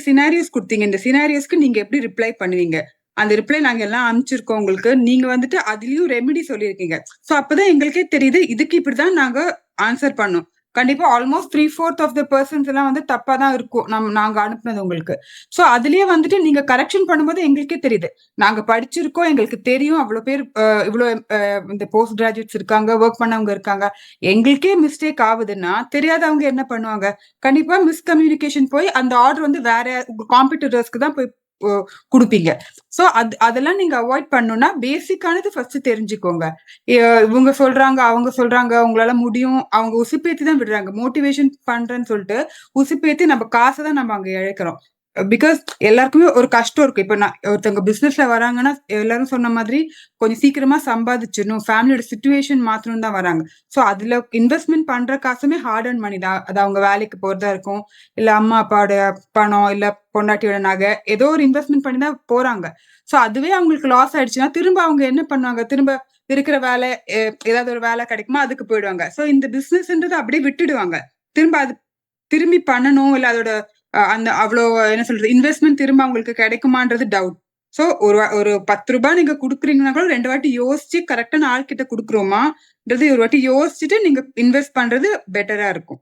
Scenarios குடுத்தீங்க. இந்த சினாரியோஸ்க்கு நீங்க எப்படி ரிப்ளை பண்ணுவீங்க? அந்த ரிப்ளை நாங்க எல்லாம் அனுப்பிச்சிருக்கோம் உங்களுக்கு. நீங்க வந்துட்டு அதிலயும் ரெமெடி சொல்லியிருக்கீங்க. சோ அப்பதான் எங்களுக்கே தெரியுது, இதுக்கு இப்படிதான் நாங்க ஆன்சர் பண்ணோம். கண்டிப்பா ஆல்மோஸ்ட் 3/4 ஆஃப் த பெர்சன்ஸ் எல்லாம் வந்து தப்பா தான் இருக்கும். நாங்க அனுப்புனது உங்களுக்கு. சோ அதிலேயே வந்துட்டு நீங்க கரெக்ஷன் பண்ணும்போது எங்களுக்கே தெரியுது. நாங்க படிச்சிருக்கோம். எங்களுக்கு தெரியும். அவ்ளோ பேர் இவ்ளோ இந்த போஸ்ட் கிராஜுவேட்ஸ் இருக்காங்க. வொர்க் பண்ணவங்க இருக்காங்க. எங்களுக்கே மிஸ்டேக் ஆவுதுன்னா, தெரியாதவங்க என்ன பண்ணுவாங்க? கண்டிப்பா மிஸ்கம்யூனிகேஷன் போய் அந்த ஆர்டர் வந்து வேற காம்படிட்டர்ஸ்க்கு தான் போய் ஒ குடுப்பீங்க. சோ அதெல்லாம் நீங்க அவாய்ட் பண்ணணும்னா, பேசிக்கானது ஃபர்ஸ்ட் தெரிஞ்சுக்கோங்க. இவங்க சொல்றாங்க, அவங்க சொல்றாங்க, உங்களால முடியும். அவங்க உசுப்பேத்தி தான் விடுறாங்க. மோட்டிவேஷன் பண்றேன்னு சொல்லிட்டு, உசுப்பேத்தி நம்ம காச தான் நம்ம அங்க இழக்கிறோம். பிகாஸ் எல்லாருக்குமே ஒரு கஷ்டம் இருக்கு. இப்ப ஒருத்தவங்க பிசினஸ்ல வராங்கன்னா, எல்லாரும் சொன்ன மாதிரி கொஞ்சம் சீக்கிரமா சம்பாதிச்சிடணும். ஃபேமிலியோட சிச்சுவேஷன் மாத்தணும்னு தான் வராங்க. சோ அதுல இன்வெஸ்ட்மென்ட் பண்ற காசுமே ஹார்ட் அர்ன் மணி தான். அது அவங்க வேலைக்கு போறதா இருக்கும். இல்ல அம்மா, அப்பாவோட பணம், இல்ல பொண்டாட்டியோட நகை, ஏதோ ஒரு இன்வெஸ்ட்மென்ட் பண்ணி தான் போறாங்க. சோ அதுவே அவங்களுக்கு லாஸ் ஆயிடுச்சுன்னா, திரும்ப அவங்க என்ன பண்ணுவாங்க? திரும்ப இருக்கிற வேலை ஏதாவது ஒரு வேலை கிடைக்குமா? அதுக்கு போயிடுவாங்க. சோ இந்த பிசினஸ்ன்றத அப்படியே விட்டுடுவாங்க. திரும்ப அது திரும்பி பண்ணணும். இல்ல அதோட அந்த அவ்ளோ என்ன சொல்றது? இன்வெஸ்ட்மென்ட் திரும்ப அவங்களுக்கு கிடைக்குமான்றது டவுட். சோ ஒரு ஒரு ரூ. 10 நீங்க குடுக்குறீங்கன்னா கூட 2 வாட்டி யோசிச்சு கரெக்ட்டான ஆள் கிட்ட குடுக்குறோமான்றது ஒரு வாட்டி யோசிச்சுட்டு நீங்க இன்வெஸ்ட் பண்றது பெட்டரா இருக்கும்.